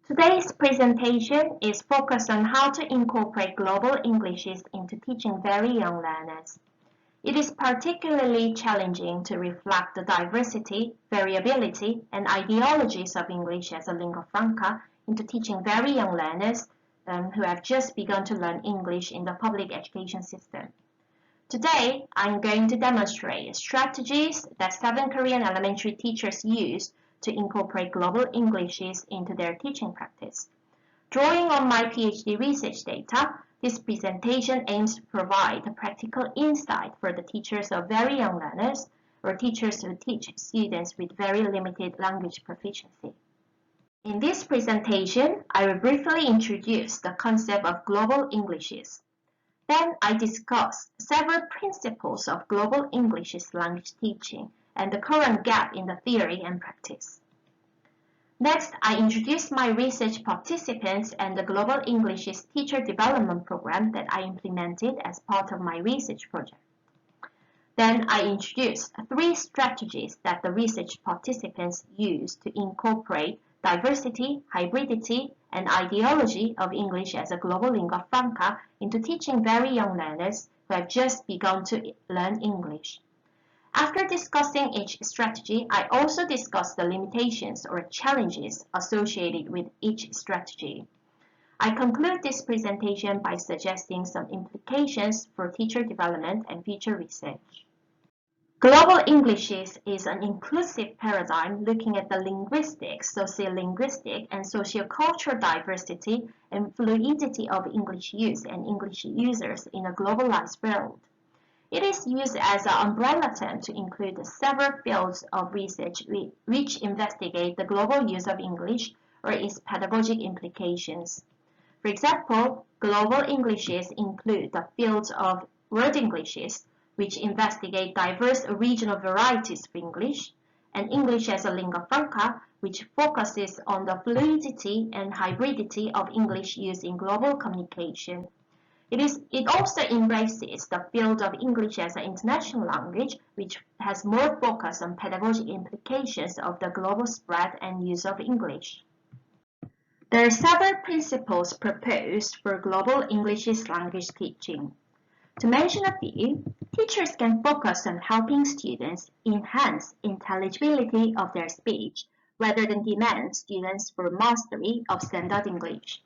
Today's presentation is focused on how to incorporate global Englishes into teaching very young learners. It is particularly challenging to reflect the diversity, variability, and ideologies of English as a lingua franca into teaching very young learners who have just begun to learn English in the public education system. Today, I'm going to demonstrate strategies that 7 Korean elementary teachers use to incorporate global Englishes into their teaching practice. Drawing on my PhD research data, this presentation aims to provide a practical insight for the teachers of very young learners or teachers who teach students with very limited language proficiency. In this presentation, I will briefly introduce the concept of global Englishes. Then I discuss several principles of global Englishes language teaching and the current gap in the theory and practice. Next, I introduce my research participants and the Global Englishes Teacher Development Program that I implemented as part of my research project. Then I introduce 3 strategies that the research participants use to incorporate diversity, hybridity, and ideology of English as a global lingua franca into teaching very young learners who have just begun to learn English. After discussing each strategy, I also discuss the limitations or challenges associated with each strategy. I conclude this presentation by suggesting some implications for teacher development and future research. Global Englishes is an inclusive paradigm looking at the linguistic, sociolinguistic, and sociocultural diversity and fluidity of English use and English users in a globalized world. It is used as an umbrella term to include several fields of research which investigate the global use of English or its pedagogic implications. For example, global Englishes include the fields of World Englishes, which investigate diverse regional varieties of English, and English as a lingua franca, which focuses on the fluidity and hybridity of English used in global communication. It also embraces the field of English as an international language, which has more focus on pedagogic implications of the global spread and use of English. There are several principles proposed for global Englishes language teaching. To mention a few, teachers can focus on helping students enhance intelligibility of their speech rather than demand students for mastery of standard English.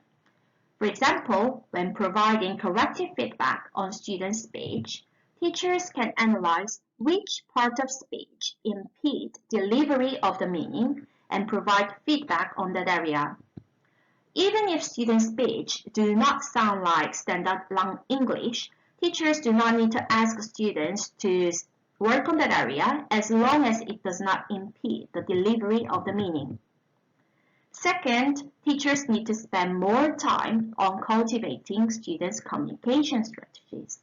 For example, when providing corrective feedback on students' speech, teachers can analyze which part of speech impede delivery of the meaning and provide feedback on that area. Even if students' speech do not sound like standard English, teachers do not need to ask students to work on that area as long as it does not impede the delivery of the meaning. Second, teachers need to spend more time on cultivating students' communication strategies.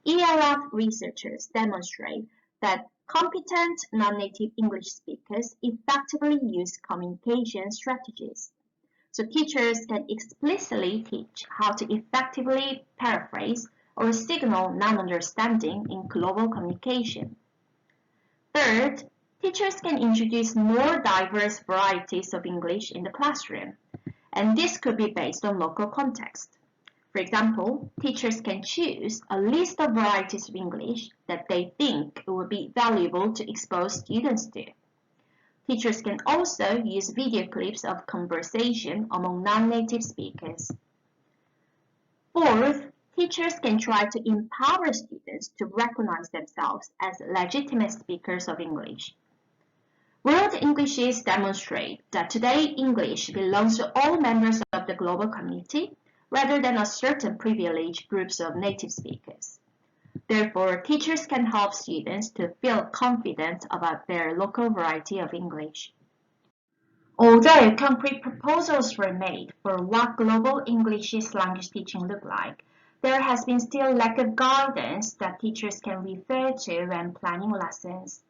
ELT researchers demonstrate that competent non-native English speakers effectively use communication strategies. So teachers can explicitly teach how to effectively paraphrase or signal non-understanding in global communication. Third, teachers can introduce more diverse varieties of English in the classroom, and this could be based on local context. For example, teachers can choose a list of varieties of English that they think would be valuable to expose students to. Teachers can also use video clips of conversation among non-native speakers. Fourth, teachers can try to empower students to recognize themselves as legitimate speakers of English. World Englishes demonstrate that today English belongs to all members of the global community rather than a certain privileged groups of native speakers. Therefore, teachers can help students to feel confident about their local variety of English. Although concrete proposals were made for what global Englishes language teaching look like, there has been still lack of guidance that teachers can refer to when planning lessons.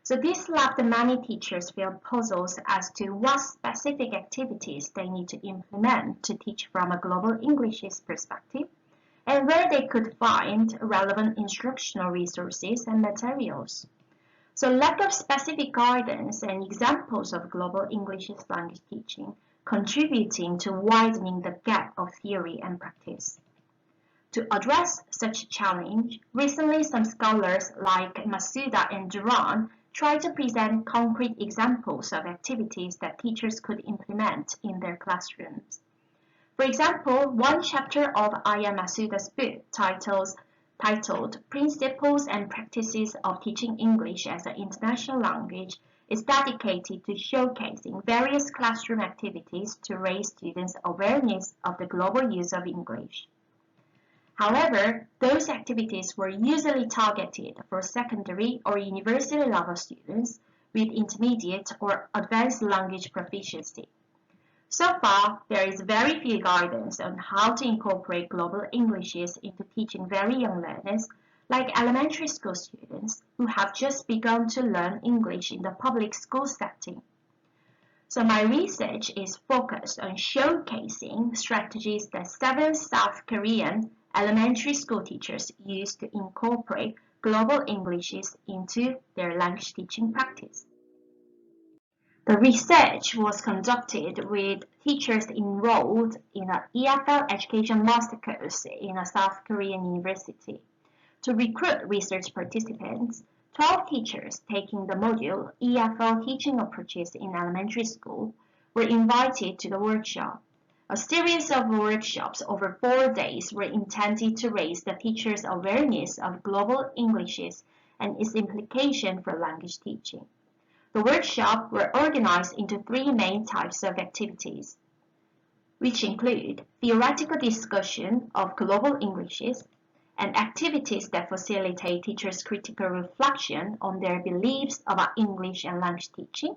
So this left many teachers feel puzzled as to what specific activities they need to implement to teach from a global Englishes perspective, and where they could find relevant instructional resources and materials. So lack of specific guidance and examples of global Englishes language teaching contributing to widening the gap of theory and practice. To address such a challenge, recently some scholars like Masuda and Duran tried to present concrete examples of activities that teachers could implement in their classrooms. For example, one chapter of Aya Masuda's book titled Principles and Practices of Teaching English as an International Language is dedicated to showcasing various classroom activities to raise students' awareness of the global use of English. However, those activities were usually targeted for secondary or university level students with intermediate or advanced language proficiency. So far, there is very few guidance on how to incorporate global Englishes into teaching very young learners, like elementary school students who have just begun to learn English in the public school setting. So my research is focused on showcasing strategies that 7 South Korean elementary school teachers use to incorporate global Englishes into their language teaching practice. The research was conducted with teachers enrolled in an EFL education master course in a South Korean university. To recruit research participants, 12 teachers taking the module EFL Teaching Approaches in Elementary School were invited to the workshop. A series of workshops over 4 days were intended to raise the teachers' awareness of global Englishes and its implication for language teaching. The workshops were organized into 3 main types of activities, which include theoretical discussion of global Englishes and activities that facilitate teachers' critical reflection on their beliefs about English and language teaching,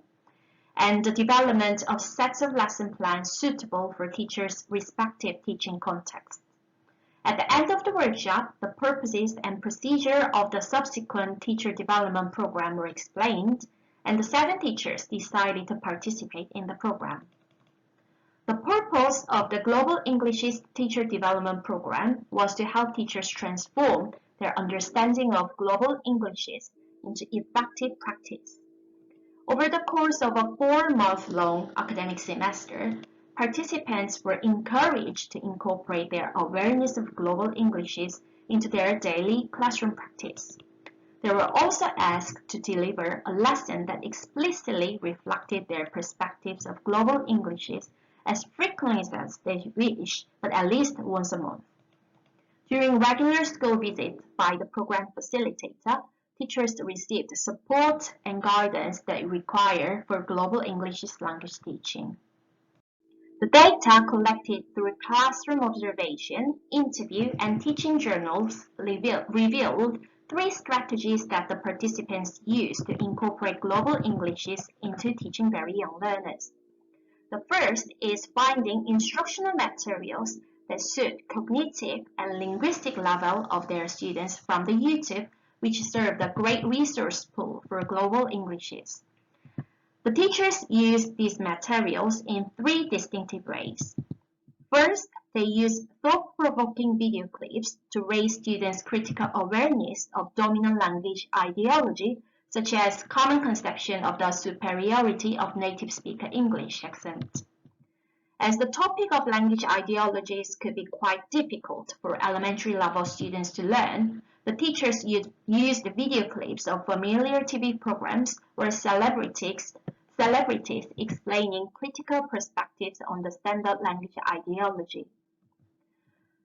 and the development of sets of lesson plans suitable for teachers' respective teaching contexts. At the end of the workshop, the purposes and procedure of the subsequent teacher development program were explained, and the 7 teachers decided to participate in the program. The purpose of the Global Englishes Teacher Development Program was to help teachers transform their understanding of global Englishes into effective practice. Over the course of a 4-month-long academic semester, participants were encouraged to incorporate their awareness of global Englishes into their daily classroom practice. They were also asked to deliver a lesson that explicitly reflected their perspectives of global Englishes as frequently as they wish, but at least once a month. During regular school visits by the program facilitator, teachers received support and guidance they require for global English language teaching. The data collected through classroom observation, interview, and teaching journals revealed 3 strategies that the participants used to incorporate global Englishes into teaching very young learners. The first is finding instructional materials that suit cognitive and linguistic level of their students from the YouTube, which served a great resource pool for global Englishes. The teachers used these materials in 3 distinctive ways. First, they used thought-provoking video clips to raise students' critical awareness of dominant language ideology, such as common conception of the superiority of native speaker English accent. As the topic of language ideologies could be quite difficult for elementary level students to learn, the teachers used video clips of familiar TV programs or celebrities explaining critical perspectives on the standard language ideology.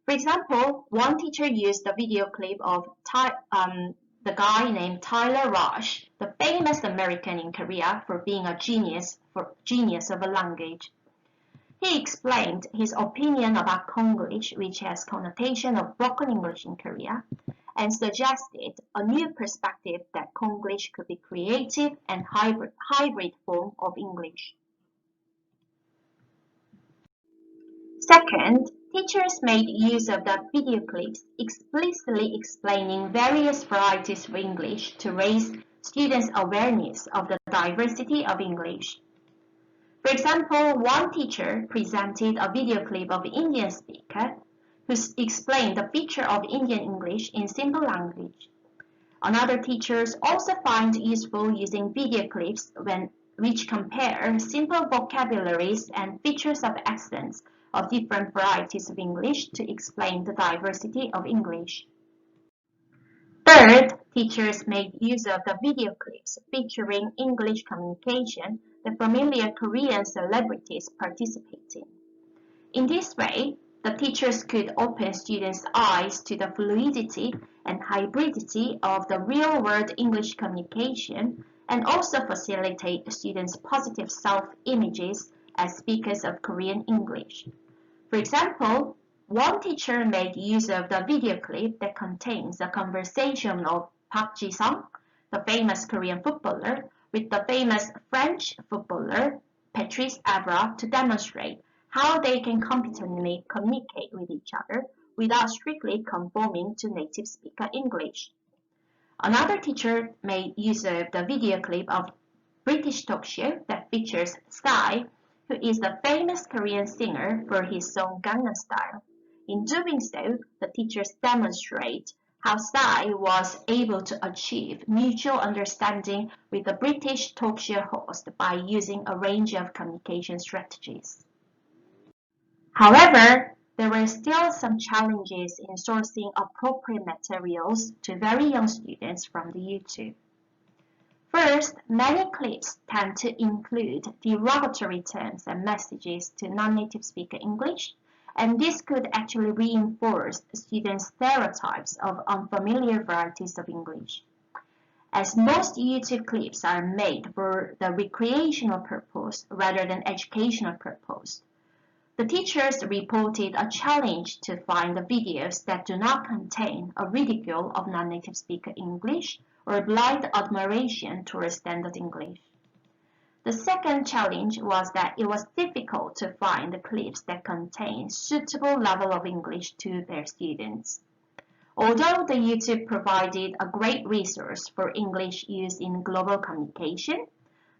For example, one teacher used a video clip of the guy named Tyler Rush, the famous American in Korea for being a genius of a language. He explained his opinion about Konglish, which has connotation of broken English in Korea, and suggested a new perspective that Konglish could be creative and hybrid form of English. Second, teachers made use of the video clips explicitly explaining various varieties of English to raise students' awareness of the diversity of English. For example, one teacher presented a video clip of an Indian speaker who explained the feature of Indian English in simple language. Another teachers also find useful using video clips when which compare simple vocabularies and features of accents of different varieties of English to explain the diversity of English. Third, teachers made use of the video clips featuring English communication that familiar Korean celebrities participated in. In this way, the teachers could open students' eyes to the fluidity and hybridity of the real-world English communication and also facilitate students' positive self-images as speakers of Korean English. For example, one teacher made use of the video clip that contains a conversation of Park Ji-sung, the famous Korean footballer, with the famous French footballer Patrice Evra to demonstrate how they can competently communicate with each other without strictly conforming to native speaker English. Another teacher made use of the video clip of British talk show that features Psy, who is the famous Korean singer for his song Gangnam Style. In doing so, the teachers demonstrate how Psy was able to achieve mutual understanding with the British talk show host by using a range of communication strategies. However, there were still some challenges in sourcing appropriate materials to very young students from the YouTube. First, many clips tend to include derogatory terms and messages to non-native speaker English, and this could actually reinforce students' stereotypes of unfamiliar varieties of English. As most YouTube clips are made for the recreational purpose rather than educational purpose, the teachers reported a challenge to find the videos that do not contain a ridicule of non-native speaker English or blind admiration towards standard English. The second challenge was that it was difficult to find the clips that contain suitable level of English to their students. Although the YouTube provided a great resource for English use in global communication,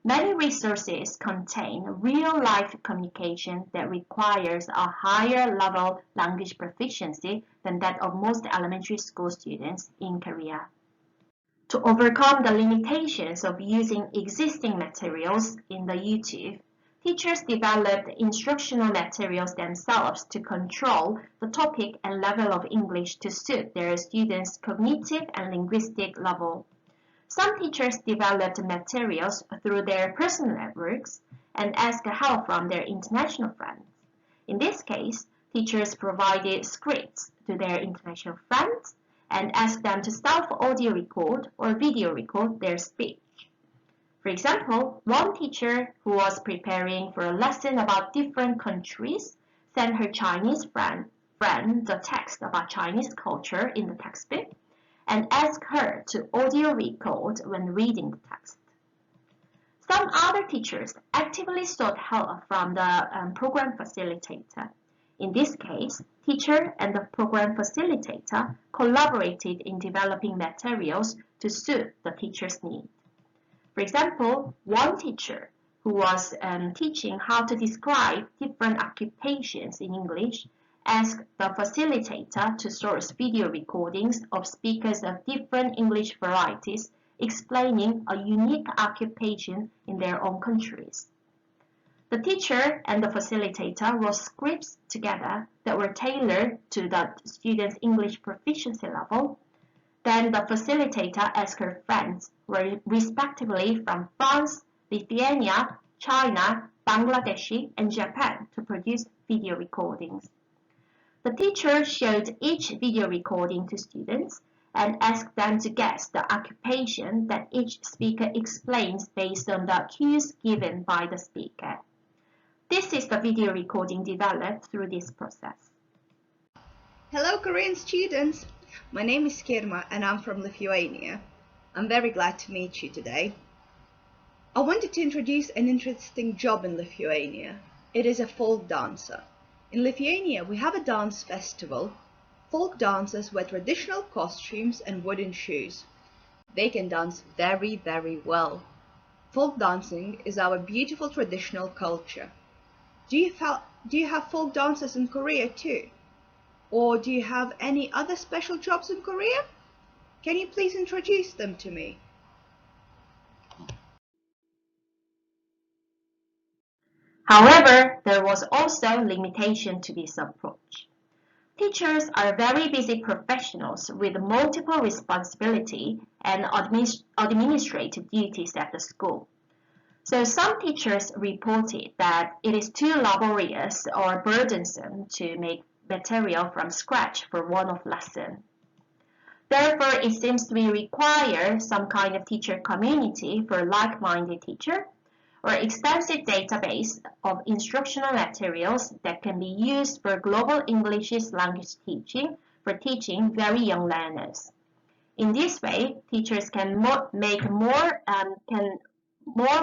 many resources contain real-life communication that requires a higher level language proficiency than that of most elementary school students in Korea. To overcome the limitations of using existing materials in the YouTube, teachers developed instructional materials themselves to control the topic and level of English to suit their students' cognitive and linguistic level. Some teachers developed materials through their personal networks and asked help from their international friends. In this case, teachers provided scripts to their international friends and asked them to self-audio record or video record their speech. For example, one teacher who was preparing for a lesson about different countries sent her Chinese friend the text about Chinese culture in the textbook and asked her to audio record when reading the text. Some other teachers actively sought help from the program facilitator. In this case, teacher and the program facilitator collaborated in developing materials to suit the teacher's need. For example, one teacher who was teaching how to describe different occupations in English asked the facilitator to source video recordings of speakers of different English varieties explaining a unique occupation in their own countries. The teacher and the facilitator wrote scripts together that were tailored to the student's English proficiency level. Then the facilitator asked her friends, who were respectively from France, Lithuania, China, Bangladesh, and Japan, to produce video recordings. The teacher showed each video recording to students and asked them to guess the occupation that each speaker explains based on the cues given by the speaker. This is the video recording developed through this process. Hello Korean students! My name is Kirma and I'm from Lithuania. I'm very glad to meet you today. I wanted to introduce an interesting job in Lithuania. It is a folk dancer. In Lithuania we have a dance festival. Folk dancers wear traditional costumes and wooden shoes. They can dance very, very well. Folk dancing is our beautiful traditional culture. Do you have folk dancers in Korea too? Or do you have any other special jobs in Korea? Can you please introduce them to me? However, there was also limitation to this approach. Teachers are very busy professionals with multiple responsibility and administrative duties at the school. So some teachers reported that it is too laborious or burdensome to make material from scratch for one-off lesson. Therefore, it seems to be required some kind of teacher community for like-minded teacher or extensive database of instructional materials that can be used for global English language teaching for teaching very young learners. In this way, teachers can more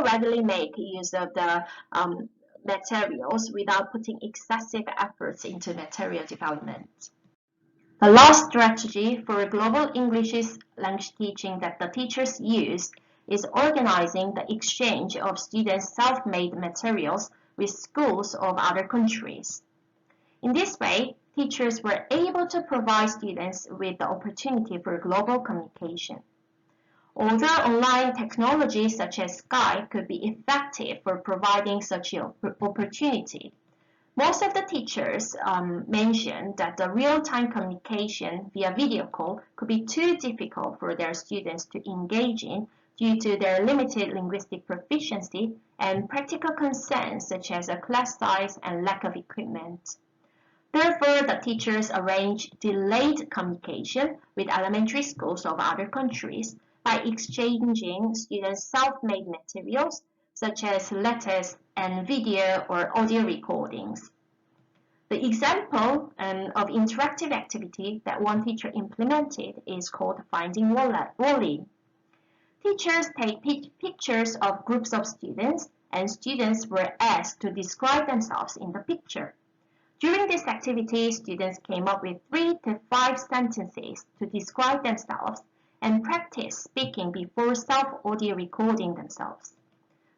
readily make use of the materials without putting excessive efforts into material development. The last strategy for global English language teaching that the teachers use is organizing the exchange of students' self-made materials with schools of other countries. In this way, teachers were able to provide students with the opportunity for global communication. Although online technology such as Skype could be effective for providing such an opportunity, most of the teachers mentioned that the real-time communication via video call could be too difficult for their students to engage in due to their limited linguistic proficiency and practical concerns such as a class size and lack of equipment. Therefore, the teachers arranged delayed communication with elementary schools of other countries by exchanging students' self-made materials such as letters and video or audio recordings. The example of interactive activity that one teacher implemented is called Finding Wally. Teachers take pictures of groups of students, and students were asked to describe themselves in the picture. During this activity, students came up with 3 to 5 sentences to describe themselves and practice speaking before self-audio recording themselves.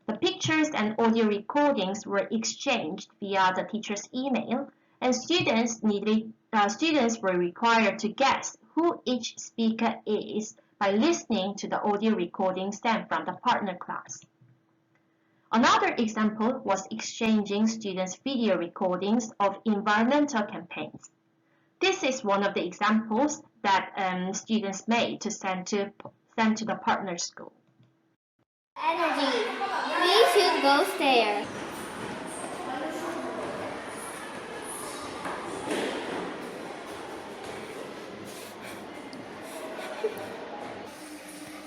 The pictures and audio recordings were exchanged via the teacher's email, and students were required to guess who each speaker is by listening to the audio recordings sent from the partner class. Another example was exchanging students' video recordings of environmental campaigns. This is one of the examples that students made to send to the partner school. Energy. We should go there.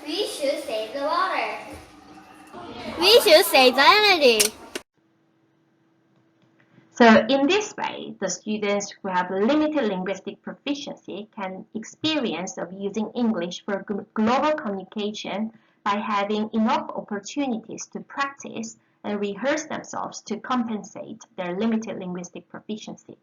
We should save the water. We should save the energy. So in this way, the students who have limited linguistic proficiency can experience of using English for global communication by having enough opportunities to practice and rehearse themselves to compensate their limited linguistic proficiency.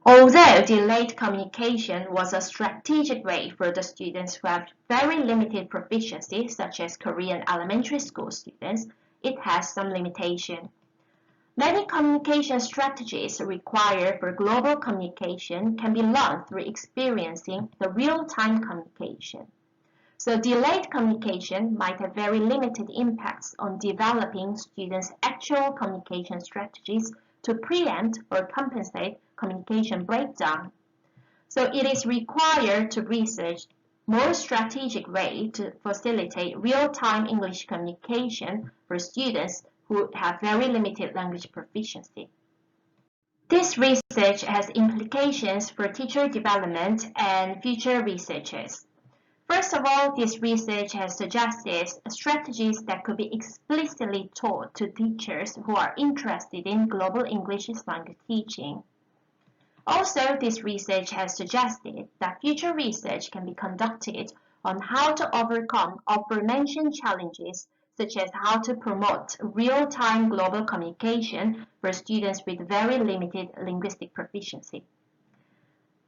Although delayed communication was a strategic way for the students who have very limited proficiency, such as Korean elementary school students, it has some limitation. Many communication strategies required for global communication can be learned through experiencing the real-time communication. So delayed communication might have very limited impacts on developing students' actual communication strategies to preempt or compensate communication breakdown. So it is required to research more strategic way to facilitate real-time English communication for students who have very limited language proficiency. This research has implications for teacher development and future researchers. First of all, this research has suggested strategies that could be explicitly taught to teachers who are interested in global English language teaching. Also, this research has suggested that future research can be conducted on how to overcome aforementioned challenges, such as how to promote real-time global communication for students with very limited linguistic proficiency.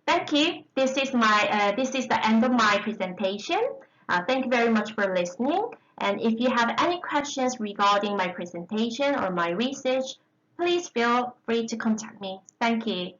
Thank you. This is the end of my presentation. Thank you very much for listening. And if you have any questions regarding my presentation or my research, please feel free to contact me. Thank you.